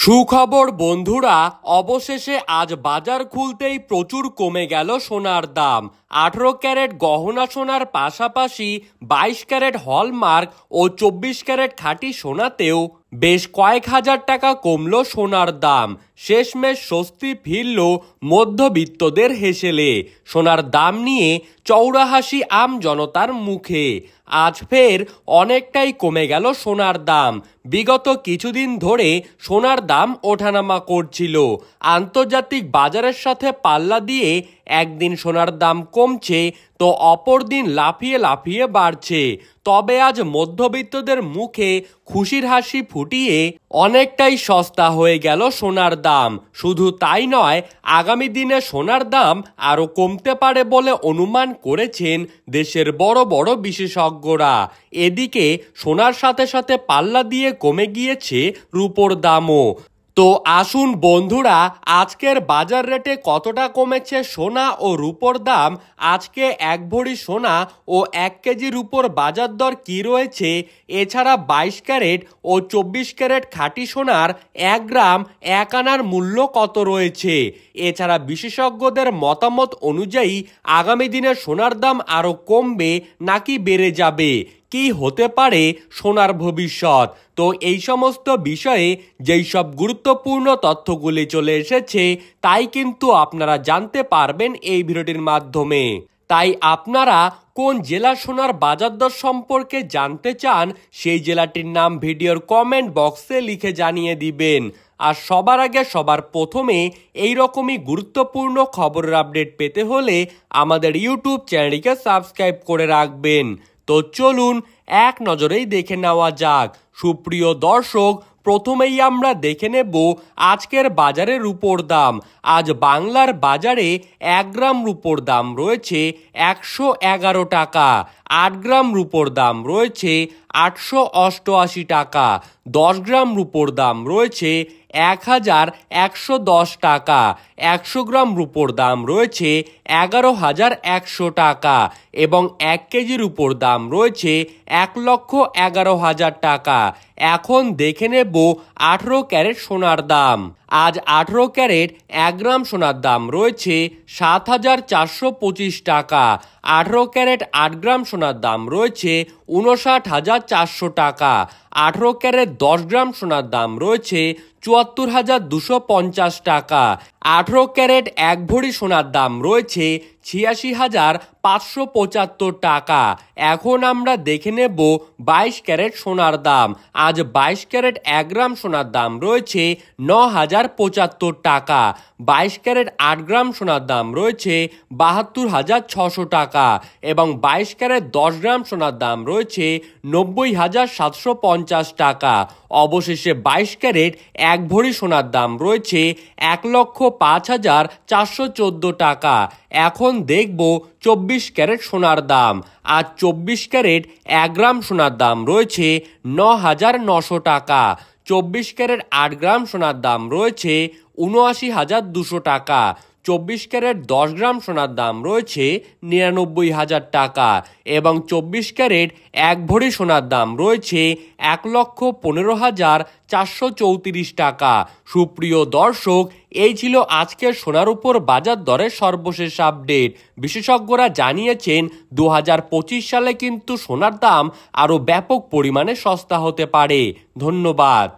সুখবর বন্ধুরা, অবশেষে আজ বাজার খুলতেই প্রচুর কমে গেল সোনার দাম। 18 ক্যারেট গহনা সোনার পাশাপাশি 22 ক্যারেট হলমার্ক ও 24 ক্যারেট খাঁটি সোনাতেও বেশ কয়েক হাজার টাকা কমল সোনার দাম। শেষমেশ স্বস্তি ফিরল মধ্যবিত্তদের হেসেলে। সোনার দাম নিয়ে চওড়া হাসি আম জনতার মুখে। আজ ফের অনেকটাই কমে গেল সোনার দাম। বিগত কিছুদিন ধরে সোনার দাম ওঠানামা করছিল। আন্তর্জাতিক বাজারের সাথে পাল্লা দিয়ে একদিন সোনার দাম কমছে তো অপর দিন লাফিয়ে লাফিয়ে বাড়ছে। তবে আজ মধ্যবিত্তদের মুখে খুশির হাসি ফুটিয়ে অনেকটাই সস্তা হয়ে গেল সোনার দাম। শুধু তাই নয়, আগামী দিনে সোনার দাম আরও কমতে পারে বলে অনুমান করেছেন দেশের বড় বড় বিশেষজ্ঞরা। এদিকে সোনার সাথে সাথে পাল্লা দিয়ে কমে গিয়েছে রূপোর দামও। তো আসুন বন্ধুরা, আজকের বাজার রেটে কতটা কমেছে সোনা ও রূপোর দাম, আজকে এক ভরি সোনা ও 1 কেজি রূপোর বাজার দর কী রয়েছে, এছাড়া 22 ক্যারেট ও 24 ক্যারেট খাঁটি সোনার 1 গ্রাম 1 আনার মূল্য কত রয়েছে, এছাড়া বিশেষজ্ঞদের মতামত অনুযায়ী আগামী দিনে সোনার দাম আরও কমবে নাকি বেড়ে যাবে, কি হতে পারে সোনার ভবিষ্যৎ। তো এই সমস্ত বিষয়ে যেই সব গুরুত্বপূর্ণ তথ্যগুলি চলে এসেছে তাই কিন্তু আপনারা জানতে পারবেন এই ভিডিওটির মাধ্যমে। তাই আপনারা কোন জেলার সোনার বাজার দর সম্পর্কে জানতে চান সেই জেলাটির নাম ভিডিওর কমেন্ট বক্সে লিখে জানিয়ে দিবেন। আর সবার আগে সবার প্রথমে এই রকমই গুরুত্বপূর্ণ খবরের আপডেট পেতে হলে আমাদের ইউটিউব চ্যানেলটিকে সাবস্ক্রাইব করে রাখবেন। তো চলুন এক নজরেই দেখে নেওয়া যাক। সুপ্রিয় দর্শক, প্রথমেই আমরা দেখে নেব আজকের বাজারে রূপোর দাম। আজ বাংলার বাজারে 1 গ্রাম রূপোর দাম রয়েছে 111 টাকা, 8 গ্রাম রূপোর দাম রয়েছে 888 টাকা, 10 গ্রাম রূপোর দাম রয়েছে 1110 টাকা, 100 গ্রাম রূপোর দাম রয়েছে 11,100 টাকা এবং 1 কেজি রূপোর দাম রয়েছে 1,11,000 টাকা। এখন দেখে নেব 18 ক্যারেট সোনার দাম। আজ 18 ক্যারেট 1 গ্রাম সোনার দাম রয়েছে 7,425 টাকা, 18 ক্যারেট 8 গ্রাম সোনার দাম রয়েছে 59,400 টাকা, 18 ক্যারেট 10 গ্রাম সোনার দাম রয়েছে 74,250 টাকা, 18 ক্যারেট 1 ভরি সোনার দাম রয়েছে 86,575 টাকা। এখন আমরা দেখে নেব 22 ক্যারেট সোনার দাম। আজ 22 ক্যারেট 1 গ্রাম সোনার দাম রয়েছে 9,075 টাকা, 22 ক্যারেট 8 গ্রাম সোনার দাম রয়েছে 72,600 টাকা এবং 22 ক্যারেট 10 গ্রাম সোনার দাম রয়েছে 90,750 টাকা। অবশেষে 22 ক্যারেট 1 ভরি সোনার দাম রয়েছে 1,05,414 টাকা। এখন দেখব 24 ক্যারেট সোনার দাম। আজ 24 ক্যারেট 1 গ্রাম সোনার দাম রয়েছে 9,900 টাকা, 24 ক্যারেট 8 গ্রাম সোনার দাম রয়েছে 79,200 টাকা, 24 ক্যারেট 10 গ্রাম সোনার দাম রয়েছে 99,000 টাকা এবং 24 ক্যারেট 1 ভরি সোনার দাম রয়েছে 1,15,434 টাকা। সুপ্রিয় দর্শক, এই ছিল আজকের সোনার উপর বাজার দরের সর্বশেষ আপডেট। বিশেষজ্ঞরা জানিয়েছেন 2025 সালে কিন্তু সোনার দাম আরও ব্যাপক পরিমাণে সস্তা হতে পারে। ধন্যবাদ।